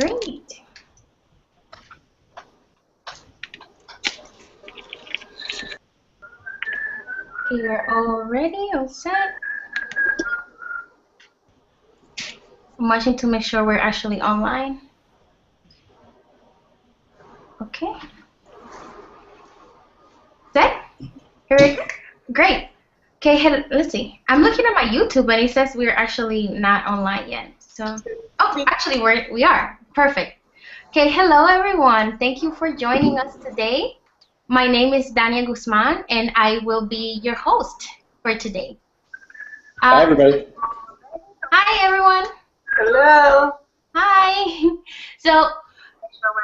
Great. Okay, we're all ready, all set. I'm watching to make sure we're actually online. Okay. Set? Here we go. Great. Okay, let's see. I'm looking at my YouTube and it says we're actually not online yet. So, oh, actually we are. Perfect. Okay, hello everyone. Thank you for joining us today. My name is Dania Guzman and I will be your host for today. Hi everybody. Hi everyone. Hello. Hi. So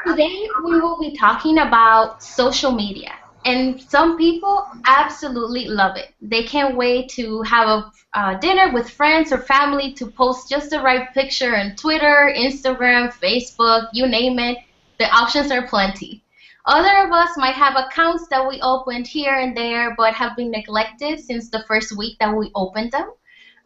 today we will be talking about social media. And some people absolutely love it. They can't wait to have a dinner with friends or family to post just the right picture on Twitter, Instagram, Facebook, you name it. The options are plenty. Other of us might have accounts that we opened here and there but have been neglected since the first week that we opened them.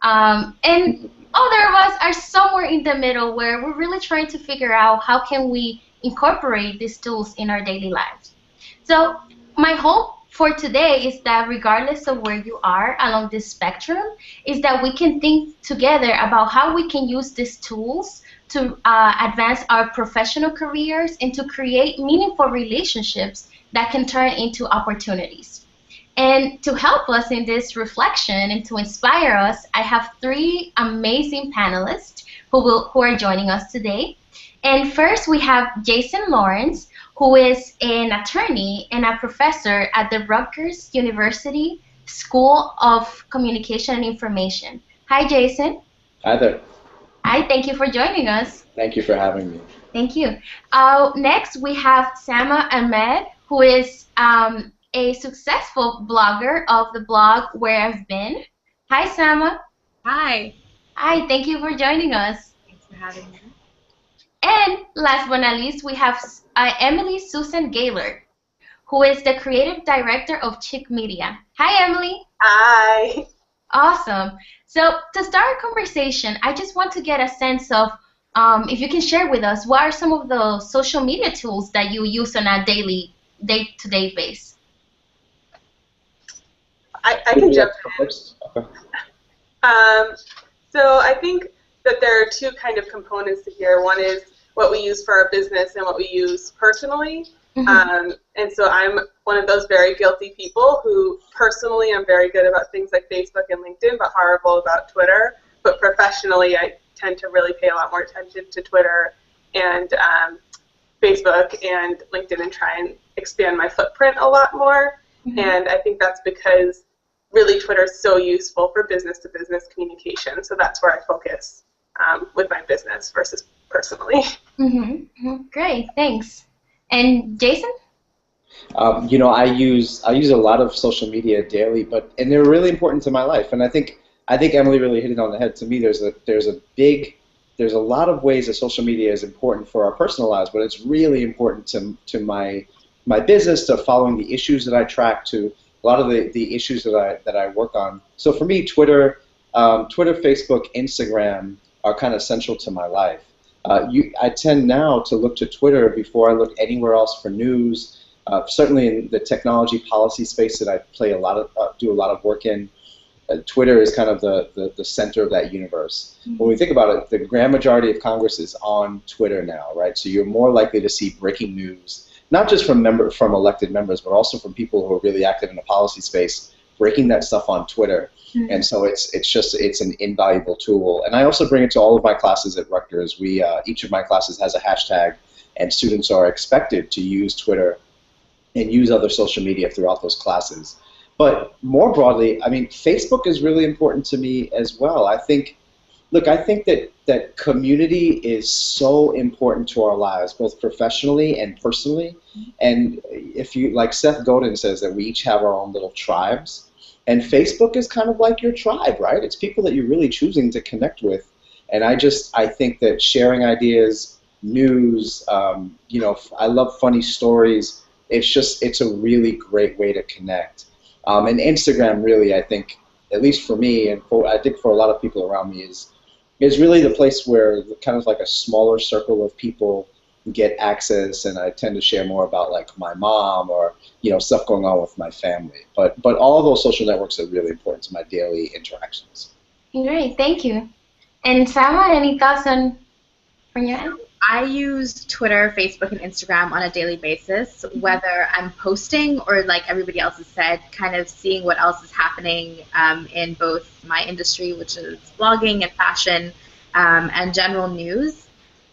And other of us are somewhere in the middle where we're really trying to figure out how can we incorporate these tools in our daily lives. So my hope for today is that regardless of where you are along this spectrum, is that we can think together about how we can use these tools to advance our professional careers and to create meaningful relationships that can turn into opportunities. And to help us in this reflection and to inspire us, I have three amazing panelists who are joining us today. And first we have Jason Lawrence, who is an attorney and a professor at the Rutgers University School of Communication and Information. Hi, Jason. Hi there. Hi, thank you for joining us. Thank you for having me. Thank you. Next, we have Sama Ahmed, who is a successful blogger of the blog Where I've Been. Hi, Sama. Hi. Hi, thank you for joining us. Thanks for having me. And last but not least, we have Emily Susan Gaylord, who is the creative director of Chick Media. Hi, Emily. Hi. Awesome. So to start our conversation, I just want to get a sense of if you can share with us what are some of the social media tools that you use on a daily, day-to-day basis. I can jump in. Okay. So I think that there are two kind of components to here. One is what we use for our business and what we use personally. Mm-hmm. And so I'm one of those very guilty people who personally I'm very good about things like Facebook and LinkedIn, but horrible about Twitter. But professionally, I tend to really pay a lot more attention to Twitter and Facebook and LinkedIn and try and expand my footprint a lot more. Mm-hmm. And I think that's because really Twitter is so useful for business-to-business communication. So that's where I focus with my business versus personally. Mm-hmm. Great, thanks. And Jason? You know, I use a lot of social media daily, and they're really important to my life. And I think Emily really hit it on the head. To me, there's a lot of ways that social media is important for our personal lives, but it's really important to my business, to following the issues that I track, to a lot of the issues that I work on. So for me, Twitter, Facebook, Instagram are kind of central to my life. I tend now to look to Twitter before I look anywhere else for news. Certainly in the technology policy space that I do a lot of work in, Twitter is kind of the center of that universe. Mm-hmm. When we think about it, the grand majority of Congress is on Twitter now, right? So you're more likely to see breaking news, not just from elected members, but also from people who are really active in the policy space, breaking that stuff on Twitter. Mm-hmm. And so it's an invaluable tool. And I also bring it to all of my classes at Rutgers. Each of my classes has a hashtag, and students are expected to use Twitter and use other social media throughout those classes. But more broadly, I mean, Facebook is really important to me as well. I think that community is so important to our lives, both professionally and personally. And if you, like Seth Godin says, that we each have our own little tribes. And Facebook is kind of like your tribe, right? It's people that you're really choosing to connect with. And I think that sharing ideas, news, I love funny stories. It's a really great way to connect. And Instagram really, I think, at least for me, and I think for a lot of people around me, is it's really the place where kind of like a smaller circle of people get access, and I tend to share more about like my mom or stuff going on with my family. But all of those social networks are really important to my daily interactions. Great, thank you. And Sama, any thoughts on from your end? I use Twitter, Facebook, and Instagram on a daily basis, whether I'm posting or, like everybody else has said, kind of seeing what else is happening in both my industry, which is blogging and fashion, and general news.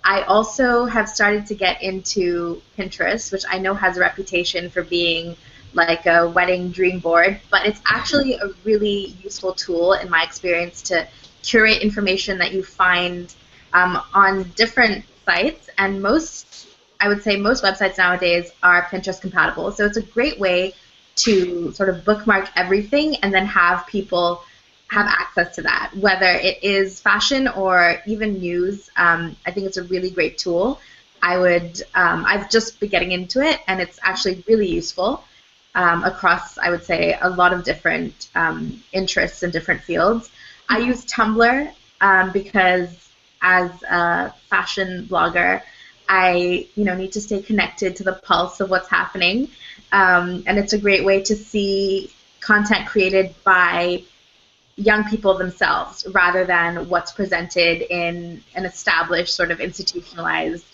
I also have started to get into Pinterest, which I know has a reputation for being like a wedding dream board, but it's actually a really useful tool in my experience to curate information that you find on different sites, and I would say most websites nowadays are Pinterest compatible. So it's a great way to sort of bookmark everything and then have people have access to that, whether it is fashion or even news. I think it's a really great tool. I've just been getting into it, and it's actually really useful across, I would say, a lot of different interests and different fields. I use Tumblr because as a fashion blogger, I need to stay connected to the pulse of what's happening, and it's a great way to see content created by young people themselves rather than what's presented in an established sort of institutionalized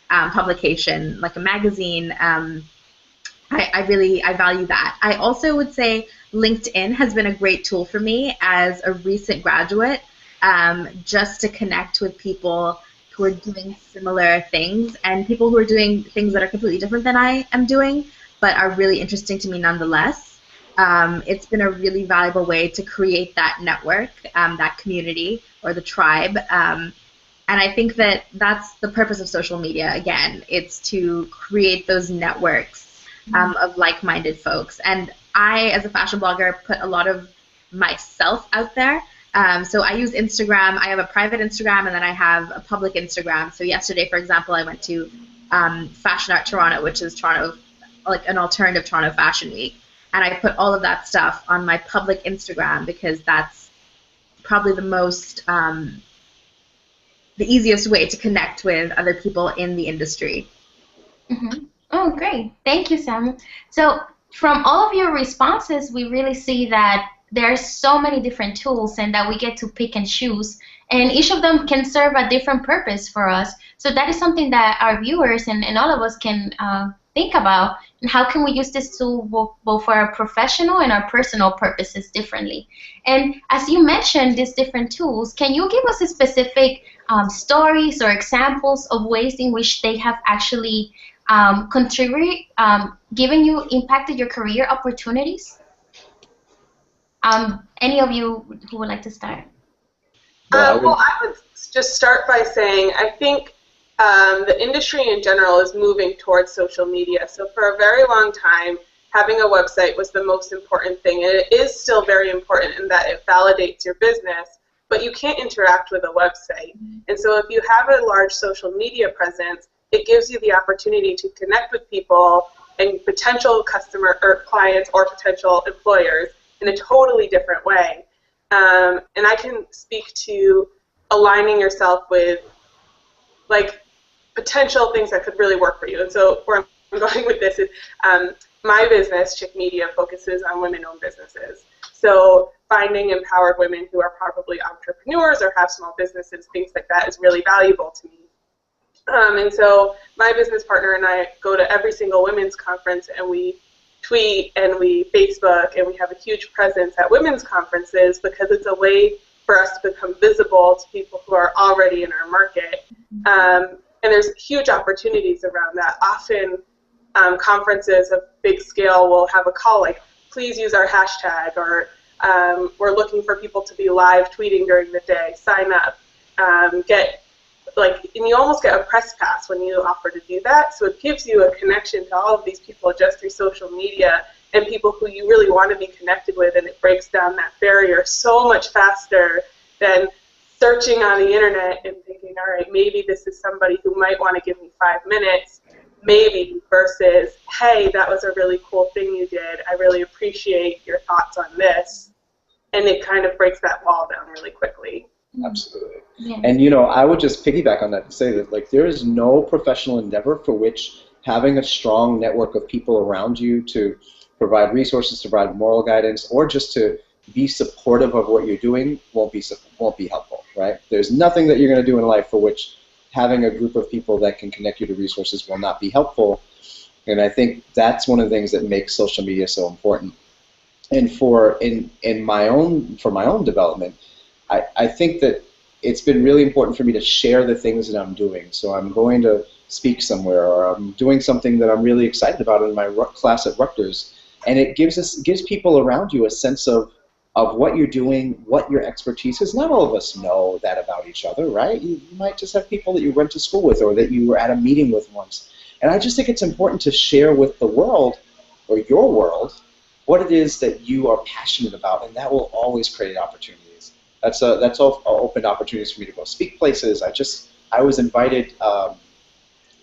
publication like a magazine. I value that. I also would say LinkedIn has been a great tool for me as a recent graduate, just to connect with people who are doing similar things and people who are doing things that are completely different than I am doing, but are really interesting to me nonetheless. It's been a really valuable way to create that network, that community, or the tribe. And I think that that's the purpose of social media, again. It's to create those networks of like-minded folks. And I, as a fashion blogger, put a lot of myself out there. So I use Instagram. I have a private Instagram, and then I have a public Instagram. So yesterday, for example, I went to Fashion Art Toronto, which is Toronto, like an alternative Toronto Fashion Week. And I put all of that stuff on my public Instagram because that's probably the easiest way to connect with other people in the industry. Mm-hmm. Oh, great. Thank you, Sam. So from all of your responses, we really see that there's so many different tools and that we get to pick and choose, and each of them can serve a different purpose for us. So that is something that our viewers and all of us can think about, and how can we use this tool both for our professional and our personal purposes differently. And as you mentioned these different tools, can you give us a specific stories or examples of ways in which they have actually contributed, impacted your career opportunities? Any of you who would like to start? Well, I would just start by saying I think the industry in general is moving towards social media. So for a very long time, having a website was the most important thing, and it is still very important in that it validates your business, but you can't interact with a website. And so if you have a large social media presence, it gives you the opportunity to connect with people and potential customer or clients or potential employers in a totally different way. And I can speak to aligning yourself with like potential things that could really work for you. And so where I'm going with this is my business, Chick Media, focuses on women-owned businesses. So finding empowered women who are probably entrepreneurs or have small businesses, things like that, is really valuable to me. And so my business partner and I go to every single women's conference, and we tweet and we Facebook, and we have a huge presence at women's conferences because it's a way for us to become visible to people who are already in our market. And there's huge opportunities around that. Often conferences of big scale will have a call like, please use our hashtag, or we're looking for people to be live tweeting during the day, sign up, and you almost get a press pass when you offer to do that. So it gives you a connection to all of these people just through social media and people who you really want to be connected with, and it breaks down that barrier so much faster than searching on the internet and thinking, all right, maybe this is somebody who might want to give me 5 minutes, maybe, versus, hey, that was a really cool thing you did. I really appreciate your thoughts on this. And it kind of breaks that wall down really quickly. Absolutely. Yeah. And I would just piggyback on that and say that there is no professional endeavor for which having a strong network of people around you to provide resources, to provide moral guidance, or just to be supportive of what you're doing won't be helpful, right? There's nothing that you're going to do in life for which having a group of people that can connect you to resources will not be helpful. And I think that's one of the things that makes social media so important. And for my own development, I think that it's been really important for me to share the things that I'm doing. So I'm going to speak somewhere, or I'm doing something that I'm really excited about in my class at Rutgers, and it gives people around you a sense of what you're doing, what your expertise is. Not all of us know that about each other, right? You might just have people that you went to school with or that you were at a meeting with once. And I just think it's important to share with the world, or your world, what it is that you are passionate about, and that will always create opportunities. That's all opened opportunities for me to go speak places. I was invited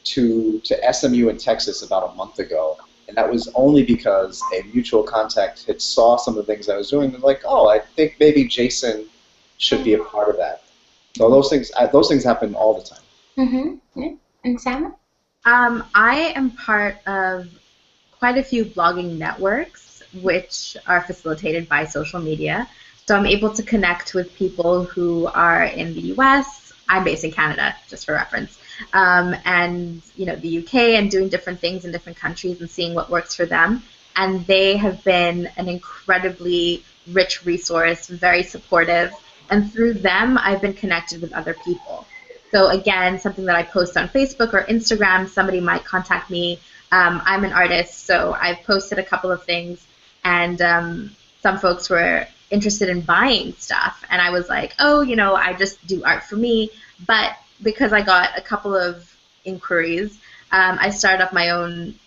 to SMU in Texas about a month ago, and that was only because a mutual contact had saw some of the things I was doing and like, oh, I think maybe Jason should be a part of that. So those things happen all the time. Mm-hmm. Yeah. And Sam? I am part of quite a few blogging networks, which are facilitated by social media. So I'm able to connect with people who are in the US. I'm based in Canada, just for reference, and the UK, and doing different things in different countries and seeing what works for them. And they have been an incredibly rich resource, very supportive, and through them, I've been connected with other people. So again, something that I post on Facebook or Instagram, somebody might contact me. I'm an artist, so I've posted a couple of things, and some folks were interested in buying stuff, and I was like, oh, I just do art for me. But because I got a couple of inquiries, I started up my own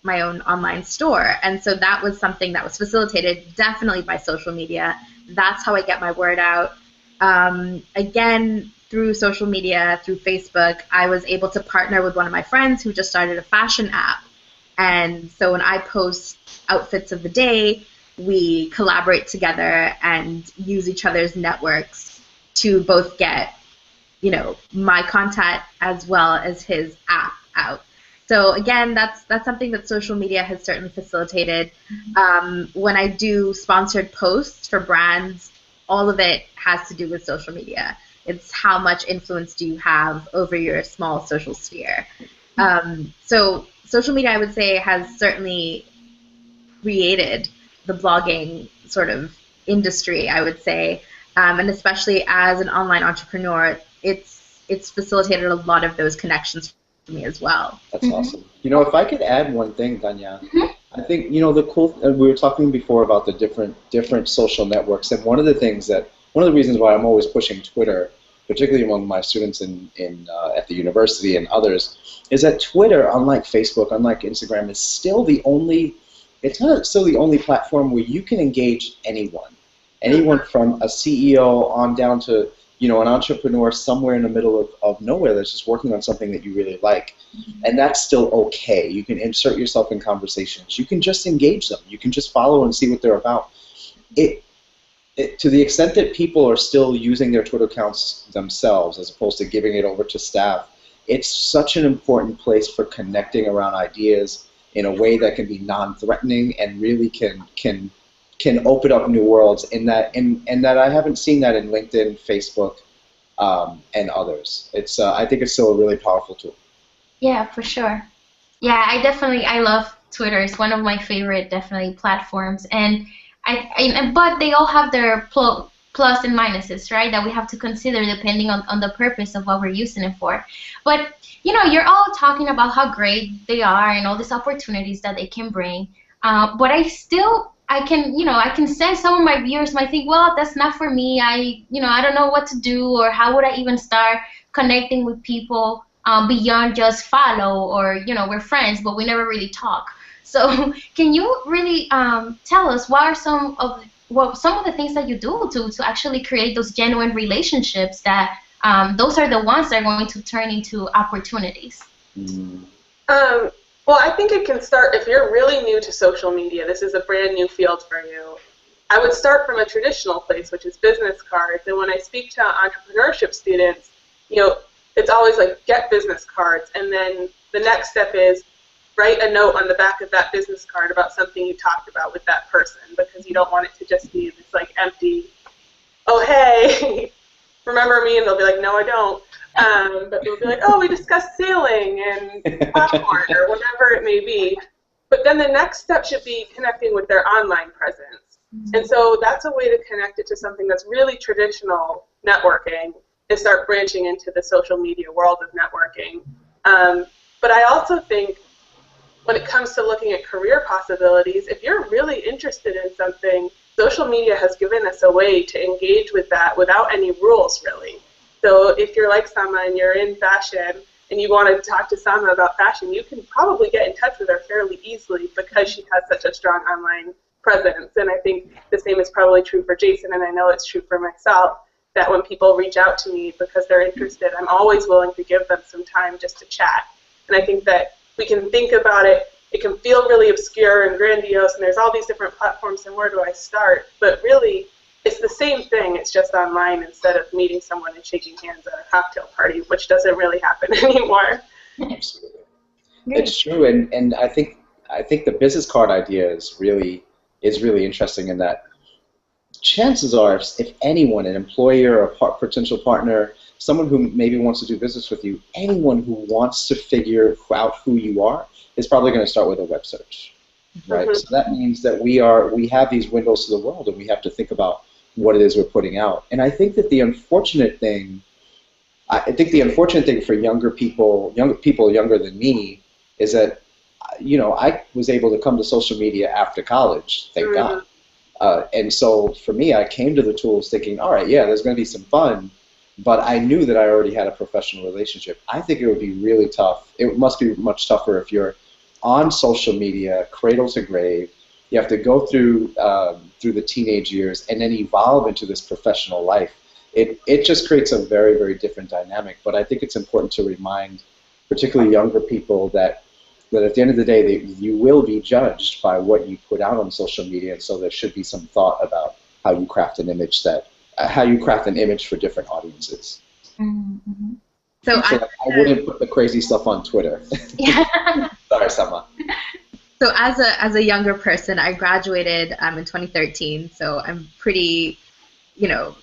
online store, and so that was something that was facilitated definitely by social media. That's how I get my word out. Again, through social media, through Facebook, I was able to partner with one of my friends who just started a fashion app. And so when I post outfits of the day, we collaborate together and use each other's networks to both get, my content as well as his app out. So again, that's something that social media has certainly facilitated. When I do sponsored posts for brands, all of it has to do with social media. It's how much influence do you have over your small social sphere. So social media, I would say, has certainly created the blogging sort of industry, I would say, and especially as an online entrepreneur, it's facilitated a lot of those connections for me as well. That's awesome. If I could add one thing, Danya, I think the cool. We were talking before about the different social networks, and one of the reasons why I'm always pushing Twitter, particularly among my students at the university and others, is that Twitter, unlike Facebook, unlike Instagram, is still the only. It's not still the only platform where you can engage anyone from a CEO on down to an entrepreneur somewhere in the middle of nowhere that's just working on something that you really like. And that's still okay. You can insert yourself in conversations. You can just engage them. You can just follow and see what they're about. To the extent that people are still using their Twitter accounts themselves as opposed to giving it over to staff, it's such an important place for connecting around ideas in a way that can be non-threatening and really can open up new worlds in that I haven't seen that in LinkedIn, Facebook, and others. I think it's still a really powerful tool. Yeah, for sure. Yeah, I love Twitter. It's one of my favorite definitely platforms, and but they all have their plus and minuses, right? That we have to consider depending on the purpose of what we're using it for. But you're all talking about how great they are and all these opportunities that they can bring. But I can sense some of my viewers might think, well, that's not for me. I don't know what to do, or how would I even start connecting with people beyond just follow, or we're friends, but we never really talk. So can you really tell us what are some of the things that you do to actually create those genuine relationships that those are the ones that are going to turn into opportunities? Well, I think it can start if you're really new to social media. This is a brand new field for you. I would start from a traditional place, which is business cards. And when I speak to entrepreneurship students, it's always like, get business cards. And then the next step is write a note on the back of that business card about something you talked about with that person, because you don't want it to just be this like empty, oh, hey, remember me? And they'll be like, no, I don't. But they'll be like, oh, we discussed sailing and popcorn or whatever it may be. But then the next step should be connecting with their online presence. And so that's a way to connect it to something that's really traditional networking and start branching into the social media world of networking. But I also think when it comes to looking at career possibilities, if you're really interested in something, social media has given us a way to engage with that without any rules, really. So if you're like Sama and you're in fashion and you want to talk to Sama about fashion, you can probably get in touch with her fairly easily because she has such a strong online presence. And I think the same is probably true for Jason, and I know it's true for myself, that when people reach out to me because they're interested, I'm always willing to give them some time just to chat. And I think that we can think about it. It can feel really obscure and grandiose, and there's all these different platforms, and where do I start? But really, it's the same thing. It's just online instead of meeting someone and shaking hands at a cocktail party, which doesn't really happen anymore. Absolutely. It's true, and I think the business card idea is really interesting in that chances are, if anyone, an employer or a potential partner, someone who maybe wants to do business with you, anyone who wants to figure out who you are is probably going to start with a web search, right? So that means that we have these windows to the world, and we have to think about what it is we're putting out. And I think that the unfortunate thing for younger people younger than me, is that I was able to come to social media after college, thank God. And so for me, I came to the tools thinking, all right, yeah, there's going to be some fun, but I knew that I already had a professional relationship. I think it would be really tough. It must be much tougher if you're on social media, cradle to grave. You have to go through the teenage years and then evolve into this professional life. It just creates a very, very different dynamic. But I think it's important to remind, particularly younger people, that at the end of the day, you will be judged by what you put out on social media, and so there should be some thought about how you craft an image for different audiences. Mm-hmm. So I wouldn't put the crazy stuff on Twitter. Sorry, Sama. So as a younger person, I graduated in 2013, so I'm pretty,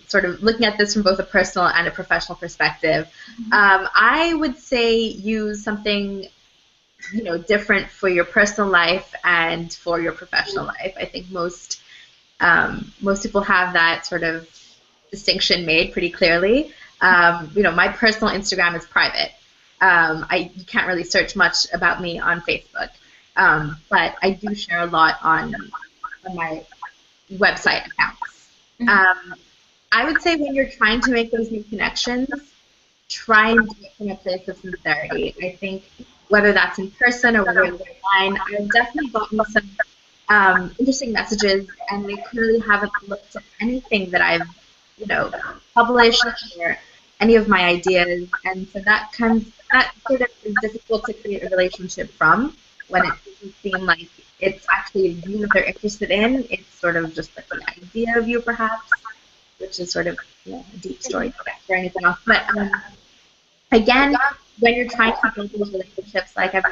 sort of looking at this from both a personal and a professional perspective. I would say use something different for your personal life and for your professional life. I think most people have that sort of distinction made pretty clearly. My personal Instagram is private. You can't really search much about me on Facebook, but I do share a lot on my website accounts. I would say when you're trying to make those new connections, try and do it from a place of sincerity. I think whether that's in person or whether it's online, I've definitely gotten some interesting messages, and they clearly haven't looked at anything that I've, published or any of my ideas, and so that sort of is difficult to create a relationship from when it doesn't seem like it's actually you that they're interested in. It's sort of just like an idea of you, perhaps, which is sort of a deep story for anything else. But again, when you're trying to build those relationships, like I've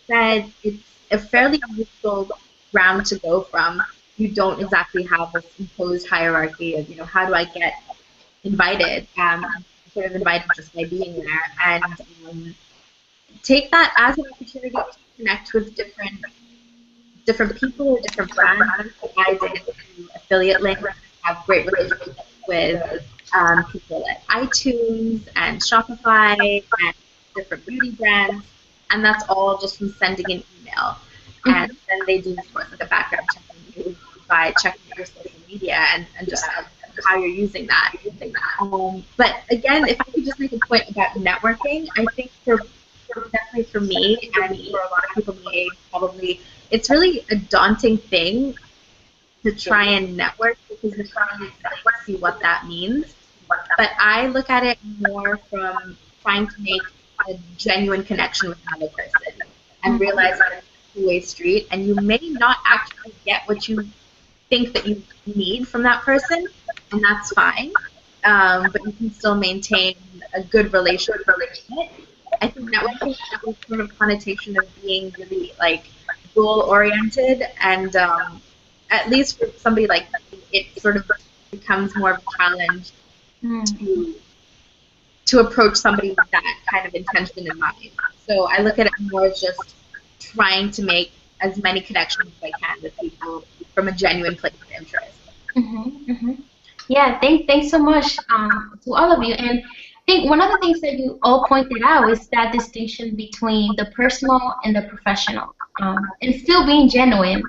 said, it's a fairly neutral ground to go from. You don't exactly have this imposed hierarchy of, how do I get invited? Sort of invited just by being there, and take that as an opportunity to connect with different people or different brands. I did affiliate links, have great relationships with people at iTunes and Shopify and different beauty brands, and that's all just from sending an email. And then they do, of course, like a background check on you by checking your social media and just how you're using that. But again, if I could just make a point about networking, I think definitely for me and for a lot of people my age, probably, it's really a daunting thing to try and network because you're trying to see what that means. But I look at it more from trying to make a genuine connection with another person and realize that it's a two-way street, and you may not actually get what you think that you need from that person, and that's fine. But you can still maintain a good relationship. I think networking has this sort of connotation of being really like goal-oriented, and at least for somebody like me, it sort of becomes more of a challenge to approach somebody with that kind of intention in mind. So I look at it more as just trying to make as many connections as I can with people from a genuine place of interest. Yeah, thanks so much to all of you. And I think one of the things that you all pointed out is that distinction between the personal and the professional, and still being genuine,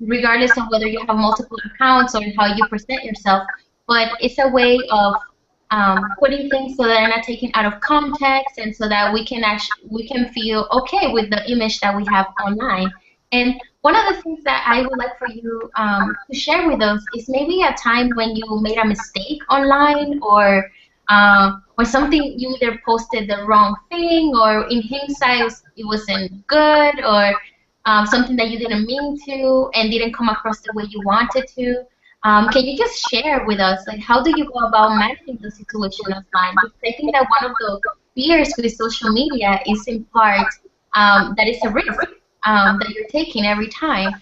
regardless of whether you have multiple accounts or how you present yourself. But it's a way of putting things so that they're not taken out of context, and so that we can feel okay with the image that we have online. And one of the things that I would like for you to share with us is maybe a time when you made a mistake online, or something, you either posted the wrong thing, or in hindsight it wasn't good, or something that you didn't mean to and didn't come across the way you wanted to. Can you just share with us, like, how do you go about managing the situation offline? Because I think that one of the fears with social media is in part that it's a risk that you're taking every time.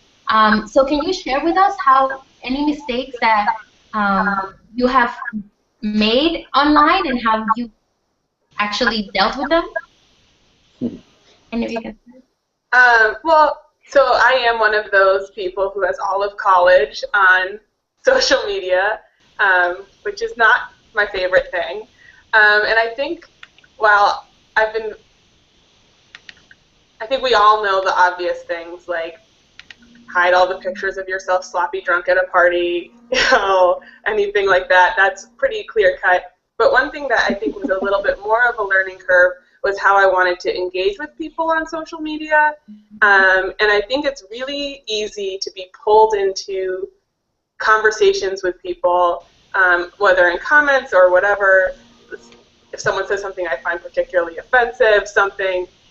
So can you share with us how any mistakes that you have made online and how you actually dealt with them? And if you can. Well, so I am one of those people who has all of college on social media, which is not my favorite thing. And I think, well, I think we all know the obvious things, like hide all the pictures of yourself sloppy drunk at a party, anything like that. That's pretty clear cut. But one thing that I think was a little bit more of a learning curve was how I wanted to engage with people on social media. And I think it's really easy to be pulled into conversations with people, whether in comments or whatever. If someone says something I find particularly offensive,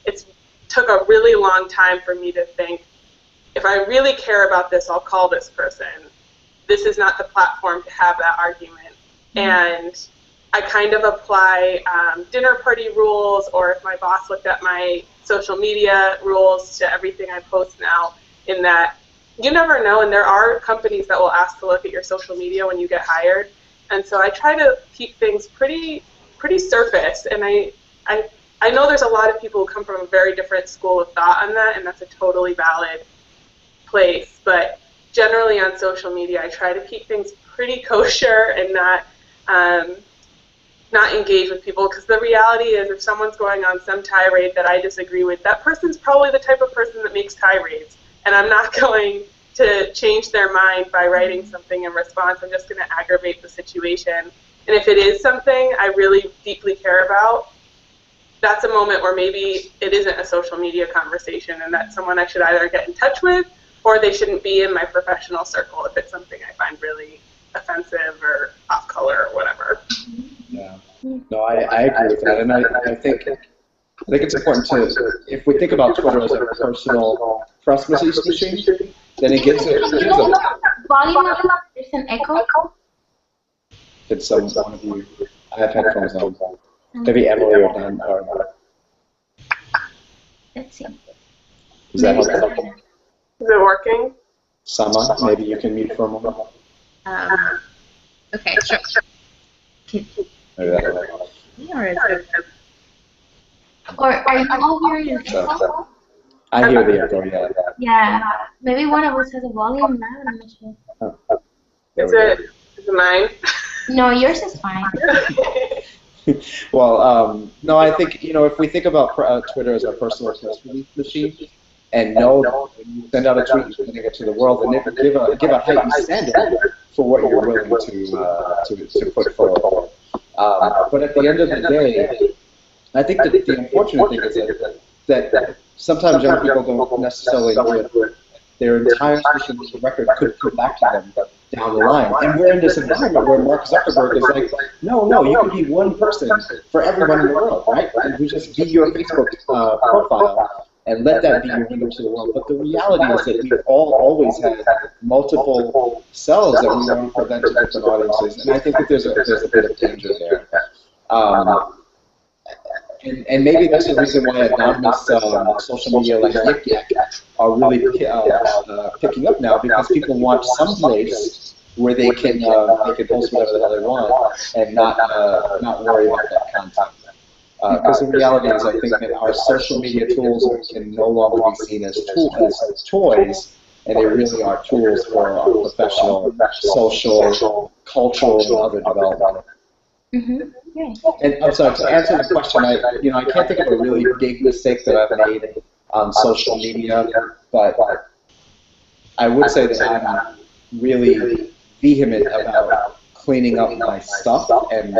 it took a really long time for me to think, if I really care about this, I'll call this person. This is not the platform to have that argument. And I kind of apply dinner party rules, or if my boss looked at my social media rules, to everything I post now, in that you never know, and there are companies that will ask to look at your social media when you get hired. And so I try to keep things pretty surface, and I know there's a lot of people who come from a very different school of thought on that, and that's a totally valid place. But generally on social media, I try to keep things pretty kosher and not engage with people, because the reality is, if someone's going on some tirade that I disagree with, that person's probably the type of person that makes tirades, and I'm not going to change their mind by writing something in response. I'm just going to aggravate the situation. And if it is something I really deeply care about, that's a moment where maybe it isn't a social media conversation, and that's someone I should either get in touch with, or they shouldn't be in my professional circle if it's something I find really offensive or off color or whatever. Yeah. No, I agree with that, and I think it's important to, if we think about Twitter as a personal press message machine, then it gives a volume up. There's an echo. Did one of you? I have headphones on. Maybe Emily or Dan. Let's see. Is that helpful? Is it working? Sama, maybe you can mute for a moment. Okay, sure. Maybe that'll help. Or are you all hearing an echo? I hear the echo, yeah. Yeah. Maybe one of us has a volume now. I'm not sure. Is it mine? No, yours is fine. Well, no, I think, if we think about Twitter as a personal press release machine, and know that when you send out a tweet, you're sending it to the world, and give a heightened standard for what you're willing to put forward. But at the end of the day, I think that the unfortunate thing is that sometimes young people don't necessarily know that their entire social media record could come back to them down the line. And we're in this environment where Mark Zuckerberg is like, no, you can be one person for everyone in the world, right? And we just give your Facebook profile and let that be your window to the world. But the reality is that we've all always had multiple selves that we want to present to different audiences, and I think that there's a bit of danger there. And maybe that's the reason why anonymous social media like Yik Yak are really picking up now, because people want some place where they can post whatever the hell they want and not worry about that content. Because the reality is, I think that our social media tools can no longer be seen as toys, and they really are tools for our professional, social, cultural, and other development. Mm-hmm. Yeah. And I'm sorry, to answer the question, I can't think of a really big mistake that I've made on social media, but I would say that I'm really vehement about cleaning up my stuff and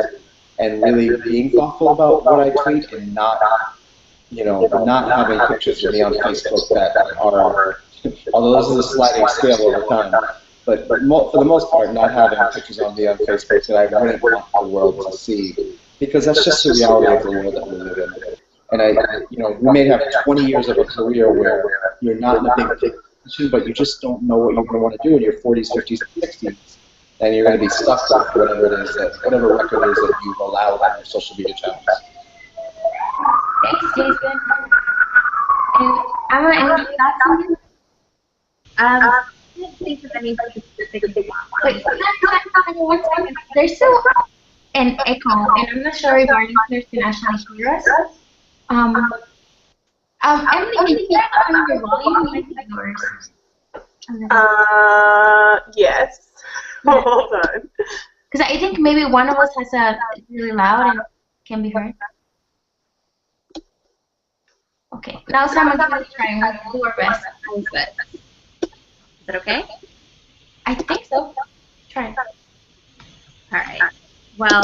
really being thoughtful about what I tweet, and not having pictures of me on Facebook that are, although this is a sliding scale over time, but for the most part, not having pictures of me on Facebook that I wouldn't want the world to see, because that's just the reality of the world that we live in. And we may have 20 years of a career where you're not in a big position, but you just don't know what you're going to want to do in your 40s, 50s, and 60s. And you're going to be stuck with whatever record it is that you've allowed on your social media channels. Thanks, Jason. And Emma, any thoughts on this? I can't think of any specific Wait, one second. There's still an echo, and I'm not sure if our listeners can actually hear us. Emily, can you turn on your volume? Might be yours. Yes. Hold on. Because I think maybe one of us has a really loud and can be heard. Okay, now someone give it a try and we'll do our best. Is that okay? I think so. Try it. All right. Well,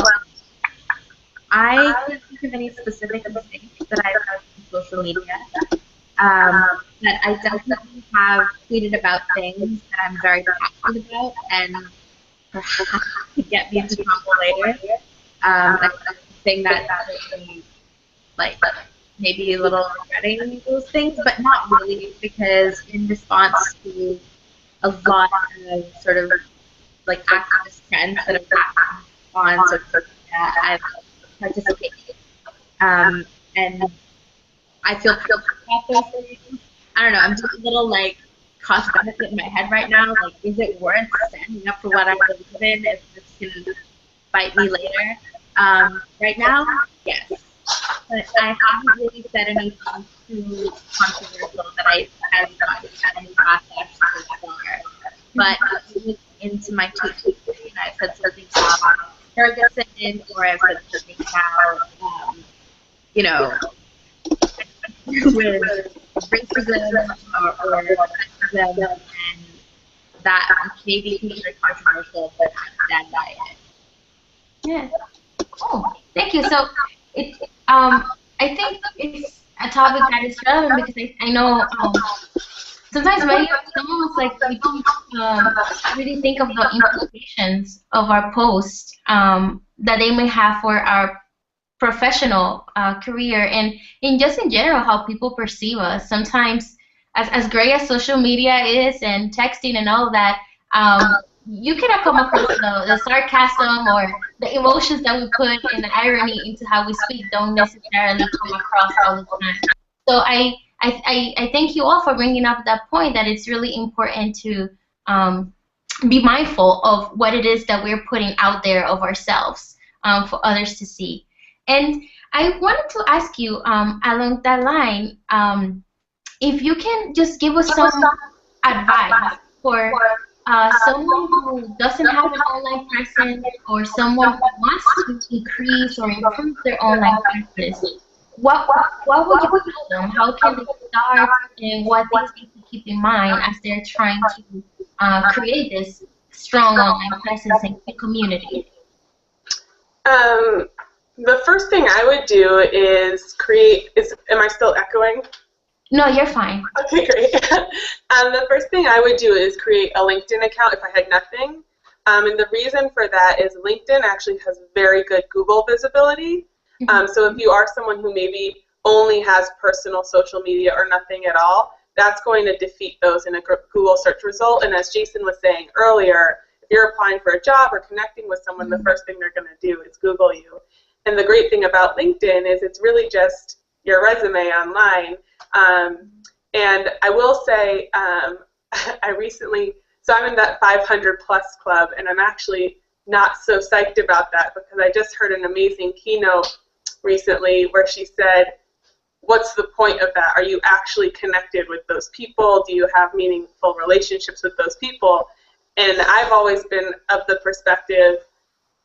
I can't think of any specific mistakes that I've done on social media. But I definitely have tweeted about things that I'm very passionate about, and perhaps to get me into trouble later. I think that certainly, like, maybe a little regretting those things, but not really, because in response to a lot of sort of like activist trends that have happened on social media, I've participated, and I feel passionate about those things. I don't know, I'm just a little like cost benefit in my head right now. Like, is it worth standing up for what I believe in if this can bite me later? Right now, yes. But I haven't really said anything too controversial that I haven't gotten any backlash so far. But if you look into my tweet, I've said something about Ferguson, or I've said something about, with racism or sexism, and that may be considered controversial, but I stand by it. Yeah. Cool. Thank you. So I think it's a topic that is relevant because I know sometimes maybe someone's like we don't really think of the implications of our posts that they may have for our professional career and just in general how people perceive us. Sometimes, as great as social media is and texting and all of that, you cannot come across the sarcasm or the emotions that we put and the irony into how we speak don't necessarily come across all the time. So I thank you all for bringing up that point that it's really important to be mindful of what it is that we're putting out there of ourselves for others to see. And I wanted to ask you along that line, if you can just give us some advice for someone who doesn't have an online presence or someone who wants to increase or improve their online presence. What would you tell them? How can they start, and what things they should keep in mind as they're trying to create this strong online presence and community? The first thing I would do is am I still echoing? No, you're fine. Okay, great. The first thing I would do is create a LinkedIn account if I had nothing. And the reason for that is LinkedIn actually has very good Google visibility. So if you are someone who maybe only has personal social media or nothing at all, that's going to defeat those in a Google search result. And as Jason was saying earlier, if you're applying for a job or connecting with someone, the first thing they're going to do is Google you. And the great thing about LinkedIn is it's really just your resume online. And I will say, I recently, so I'm in that 500 plus club, and I'm actually not so psyched about that because I just heard an amazing keynote recently where she said, what's the point of that? Are you actually connected with those people? Do you have meaningful relationships with those people? And I've always been of the perspective,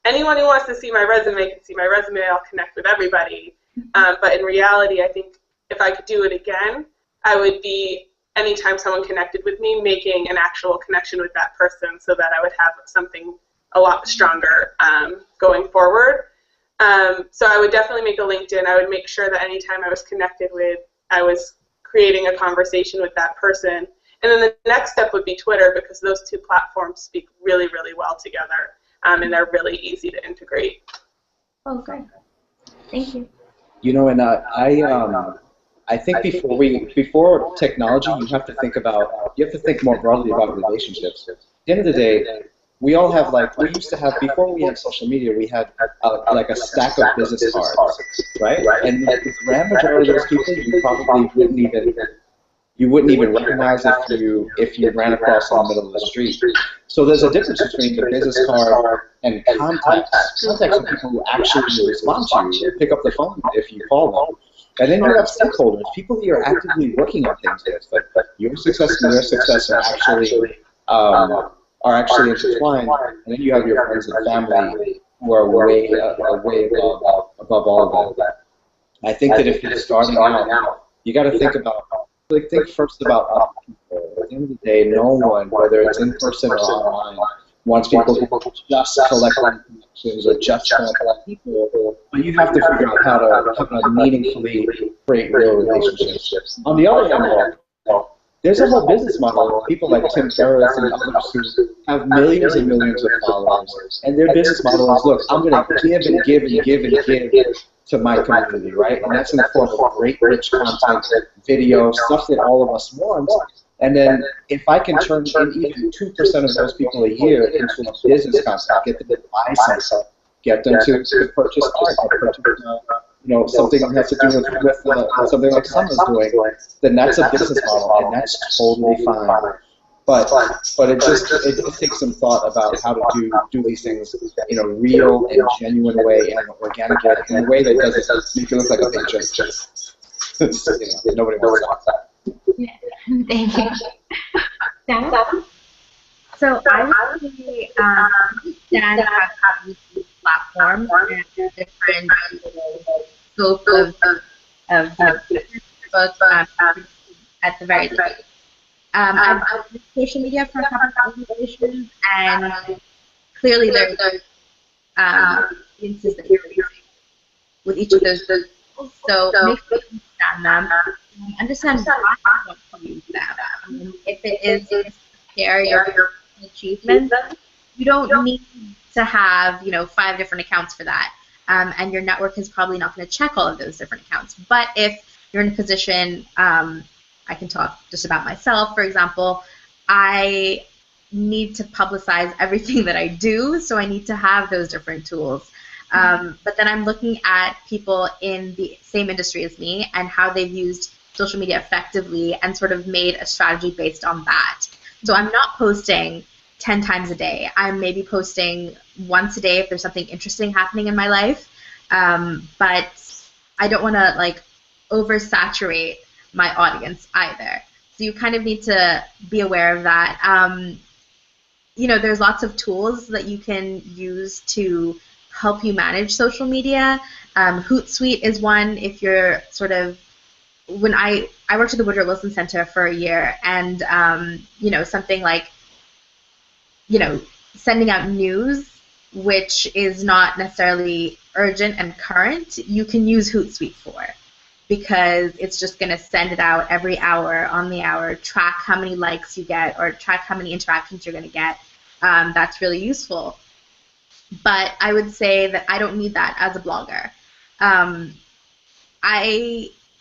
anyone who wants to see my resume can see my resume, I'll connect with everybody. But in reality, I think if I could do it again, I would be, anytime someone connected with me, making an actual connection with that person so that I would have something a lot stronger going forward. So I would definitely make a LinkedIn. I would make sure that anytime I was connected with, I was creating a conversation with that person. And then the next step would be Twitter, because those two platforms speak really, really well together, and they're really easy to integrate. Okay. Thank you. You know, and I think before technology, you have to think more broadly about relationships. At the end of the day, we all have, like, we used to have, before we had social media, we had like a stack of business cards, right? And the grand majority of those people, you wouldn't even recognize if you ran across in the middle of the street. So there's a difference between the business card and contacts. Contacts are people who actually respond to you, pick up the phone if you call them. And then you have stakeholders, people that you're actively working on things with, but your success and their success are actually intertwined. And then you have your friends and family who are way above all of that. I think that if you're starting out, you got to think first about other people. At the end of the day, no one, whether it's in person or online, wants people who just collect connections or just collect people. But you have to figure out how to meaningfully create real relationships. On the other hand, there's a whole business model of people like Tim Ferriss and others who have millions and millions of followers, and their business model is, look, I'm going to give and give and give and give to my community, right? And that's in the form of great, rich content, video, stuff that all of us want. And then if I can turn in even 2% of those people a year into a business concept, get them to buy something, get them to purchase art, or purchase, something that has to do with something like Summer's doing, then that's a business model, and that's totally fine. But it just takes some thought about how to do these things in a real and genuine way, in an organic way, in a way that doesn't make it look like a big joke. Nobody wants that. Yeah. Thank you. Dana? So I would say Dan has these platforms and different scope of both at the very least. I've used social media for a couple of organizations, and clearly there's instances that you're using with each of those. So make sure you understand them, understand why you want to use them. If it is to share your achievements, you don't need to have 5 different accounts for that, and your network is probably not going to check all of those different accounts. But if you're in a position, I can talk just about myself, for example, I need to publicize everything that I do, so I need to have those different tools. But then I'm looking at people in the same industry as me and how they've used social media effectively and sort of made a strategy based on that. So I'm not posting 10 times a day. I'm maybe posting once a day if there's something interesting happening in my life. But I don't want to oversaturate my audience either. So you kind of need to be aware of that. There's lots of tools that you can use to help you manage social media. Hootsuite is one. If you're when I worked at the Woodrow Wilson Center for a year, and something like sending out news, which is not necessarily urgent and current, you can use Hootsuite for, because it's just going to send it out every hour on the hour, track how many likes you get or track how many interactions you're going to get. That's really useful. But I would say that I don't need that as a blogger. I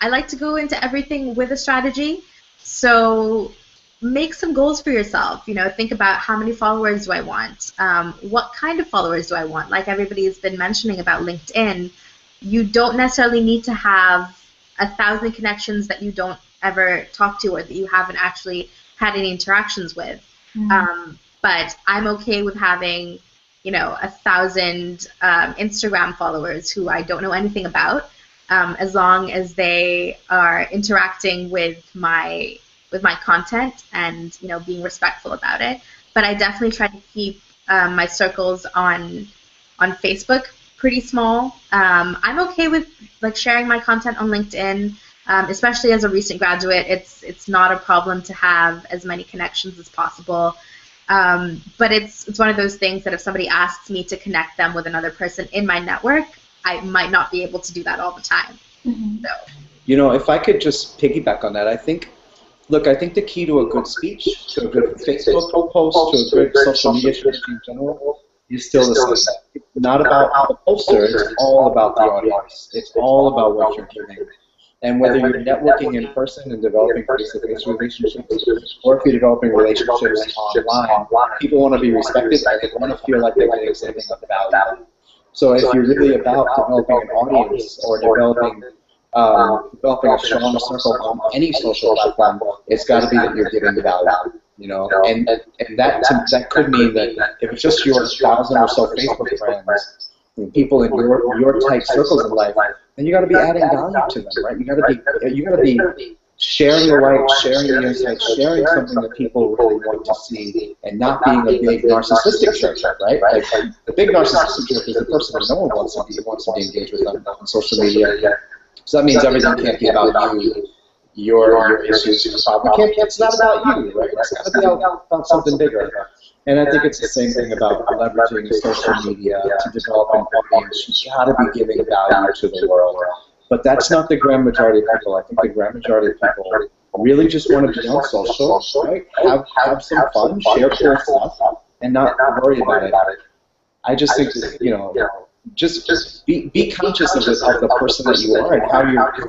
I like to go into everything with a strategy. So make some goals for yourself. Think about how many followers do I want? What kind of followers do I want? Like everybody has been mentioning about LinkedIn, you don't necessarily need to have 1,000 connections that you don't ever talk to or that you haven't actually had any interactions with. But I'm okay with having, 1,000 Instagram followers who I don't know anything about, as long as they are interacting with my content and being respectful about it. But I definitely try to keep my circles on Facebook pretty small. I'm okay with sharing my content on LinkedIn, especially as a recent graduate. It's not a problem to have as many connections as possible. But it's one of those things that if somebody asks me to connect them with another person in my network, I might not be able to do that all the time. So. If I could just piggyback on that, I think the key to a good speech, to a good Facebook post, to a good social media strategy in general, is still the same. It's not about the poster, it's all about the audience. It's all about what you're giving. And whether you're networking in person and developing face-to-face relationships, or if you're developing relationships online, people want to be respected and they want to feel like they're getting something of value. So if you're really about developing an audience or developing a strong circle on any social platform, it's got to be that you're giving value. And that could mean that if it's just your 1,000 or so Facebook friends, people in your tight circles in life, then you got to be adding value to them, right? You got to be sharing the light, sharing the insights, sharing something that people really want to see, and not being a big narcissistic jerk, right? Like the big narcissistic jerk is the person that no one wants to be engaged with on social media. So that means everything can't be about you, your issues, your problem. It's not about you, right? It's got to be about something bigger. And I think it's the same thing about leveraging social media to develop an audience. You got to be giving value to the world. But that's not the grand majority of people. I think the grand majority of people really just want to be on social, right? Have some fun, share cool stuff, and not worry about it. I just think that, just be conscious of the person that you are and how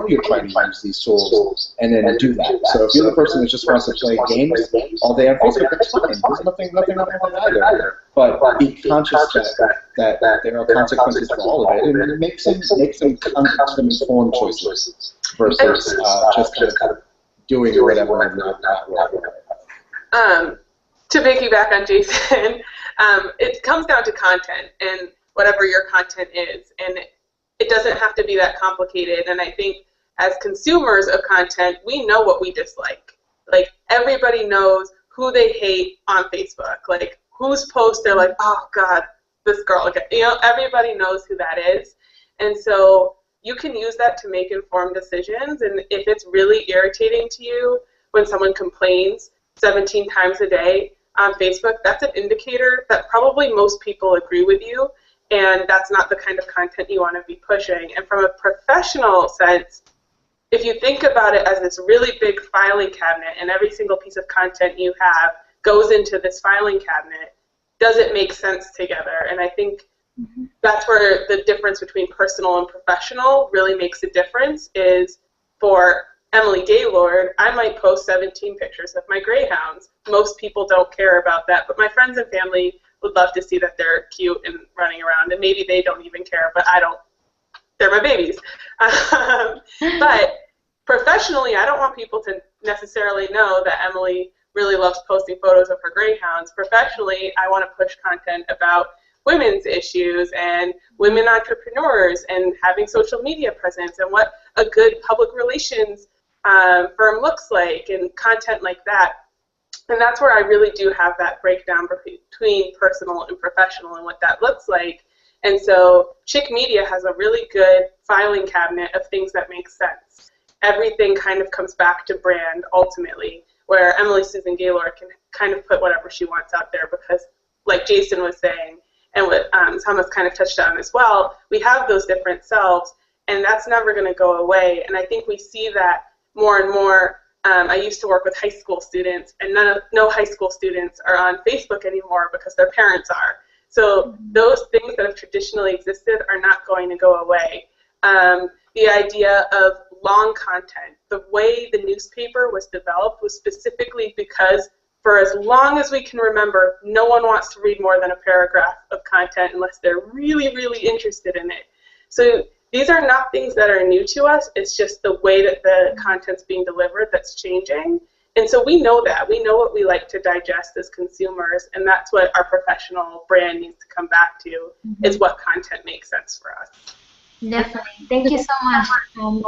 you're trying to use these tools, and then do that. So if you're the person that just wants to play games all day on Facebook, that's fine. There's nothing wrong with that either. But be conscious that there are consequences for all of it, and make some informed choices versus just kind of doing whatever and not whatever. To piggyback on Jason, it comes down to content and whatever your content is, and it doesn't have to be that complicated. And I think as consumers of content, we know what we dislike. Like everybody knows who they hate on Facebook, like whose post they're like, oh God, this girl again. Everybody knows who that is, and so you can use that to make informed decisions. And if it's really irritating to you when someone complains 17 times a day on Facebook, that's an indicator that probably most people agree with you. And that's not the kind of content you want to be pushing. And from a professional sense, if you think about it as this really big filing cabinet and every single piece of content you have goes into this filing cabinet, does it make sense together? And I think that's where the difference between personal and professional really makes a difference. Is for Emily Gaylord, I might post 17 pictures of my greyhounds. Most people don't care about that, but my friends and family would love to see that they're cute and running around, and maybe they don't even care, but I don't. They're my babies. But professionally, I don't want people to necessarily know that Emily really loves posting photos of her greyhounds. Professionally, I want to push content about women's issues and women entrepreneurs and having social media presence and what a good public relations firm looks like and content like that. And that's where I really do have that breakdown between personal and professional and what that looks like. And so Chick Media has a really good filing cabinet of things that make sense. Everything kind of comes back to brand ultimately, where Emily Susan Gaylord can kind of put whatever she wants out there because, like Jason was saying, and what Thomas kind of touched on as well, we have those different selves, and that's never going to go away. And I think we see that more and more. I used to work with high school students, and no high school students are on Facebook anymore because their parents are. So those things that have traditionally existed are not going to go away. The idea of long content. The way the newspaper was developed was specifically because for as long as we can remember, no one wants to read more than a paragraph of content unless they're really, really interested in it. So these are not things that are new to us. It's just the way that the content's being delivered that's changing. And so we know that. We know what we like to digest as consumers, and that's what our professional brand needs to come back to, is what content makes sense for us. Definitely. Thank you so much,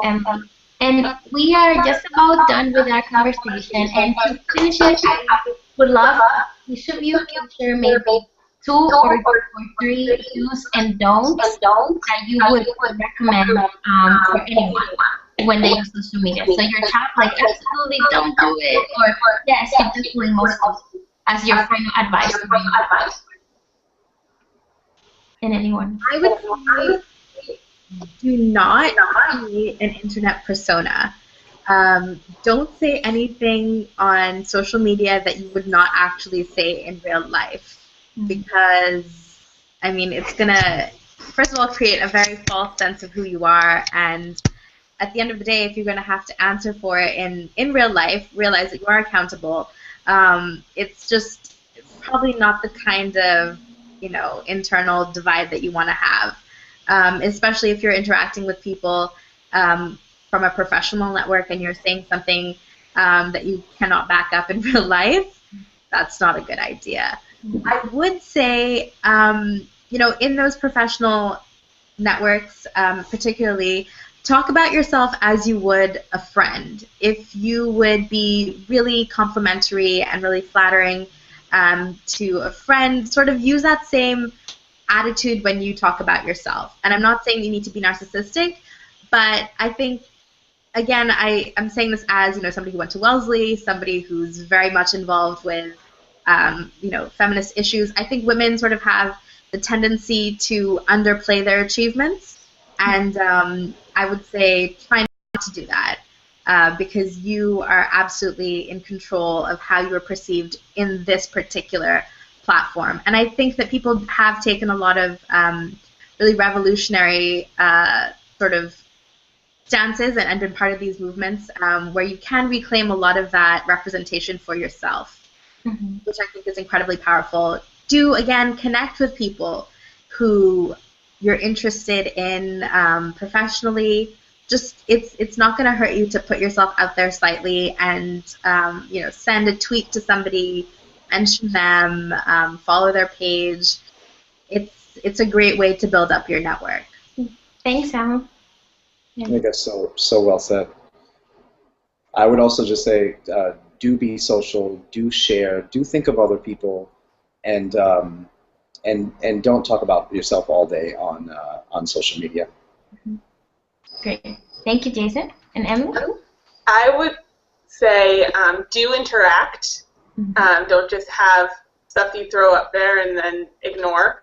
Emily. And we are just about done with our conversation. And to finish it, I would love each of you to share maybe two or three do's and don'ts that you would recommend for anyone when they use social media. So your top, like, absolutely don't do it, or yes, you definitely must do it, as your final advice to anyone. And anyone. I would say do not create an internet persona. Don't say anything on social media that you would not actually say in real life, because, I mean, it's going to, first of all, create a very false sense of who you are, and at the end of the day, if you're going to have to answer for it in real life, realize that you are accountable. It's probably not the kind of, internal divide that you want to have, especially if you're interacting with people from a professional network and you're saying something that you cannot back up in real life. That's not a good idea. I would say, in those professional networks, particularly, talk about yourself as you would a friend. If you would be really complimentary and really flattering to a friend, sort of use that same attitude when you talk about yourself. And I'm not saying you need to be narcissistic, but I think, again, I'm saying this as, somebody who went to Wellesley, somebody who's very much involved with, feminist issues. I think women sort of have the tendency to underplay their achievements, and I would say try not to do that, because you are absolutely in control of how you are perceived in this particular platform. And I think that people have taken a lot of really revolutionary sort of stances and been part of these movements where you can reclaim a lot of that representation for yourself, which I think is incredibly powerful. Do, again, connect with people who you're interested in professionally. Just it's not going to hurt you to put yourself out there slightly and send a tweet to somebody, mention them, follow their page. It's a great way to build up your network. Thanks, Emma. I think that's so well said. I would also just say, do be social, do share, do think of other people, and don't talk about yourself all day on social media. Great. Thank you, Jason. And Emily? I would say do interact. Don't just have stuff you throw up there and then ignore.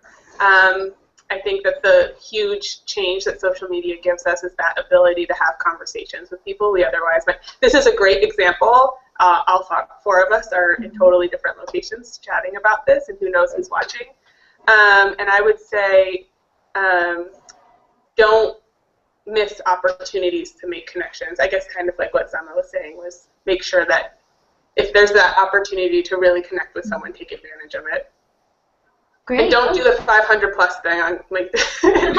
I think that the huge change that social media gives us is that ability to have conversations with people we otherwise might. This is a great example. All four of us are in totally different locations chatting about this, and who knows who's watching. And I would say don't miss opportunities to make connections. I guess kind of like what Sama was saying, was make sure that if there's that opportunity to really connect with someone, take advantage of it. Great. And don't do the 500+ thing on LinkedIn.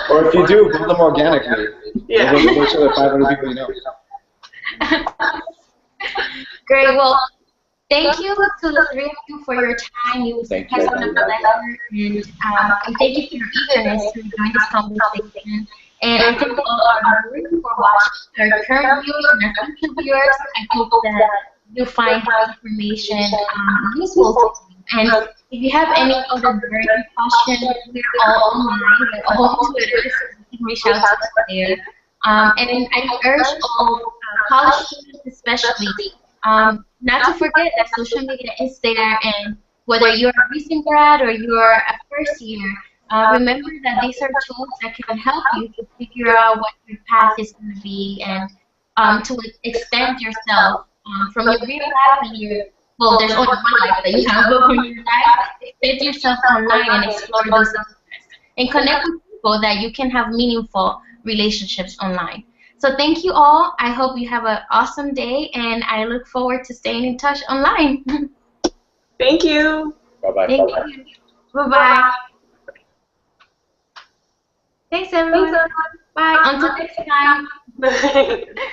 Or if you do, build them organically. Yeah. Make sure that 500 people you know. Great. Well, thank you to the three of you for your time. You Thank has you. been a pleasure, and thank you for your eagerness to join this conversation. And I thank all our viewers for watching, our current viewers and our future viewers. I hope that you find this information useful to you. And if you have any other burning questions, we're all online, we're all on Twitter, so you can reach out to us there. And I urge all college students especially not to forget that social media is there, and whether you're a recent grad or you're a first year, remember that these are tools that can help you to figure out what your path is going to be, and to extend yourself from your real life and your, well, there's only one life that you have, but from your life, extend yourself online and explore those interests. And connect with people that you can have meaningful relationships online. So thank you all. I hope you have an awesome day, and I look forward to staying in touch online. Thank you. Bye-bye. Thank you. Bye-bye. Thanks, everyone. Thanks, everyone. Bye. Until next time. Bye.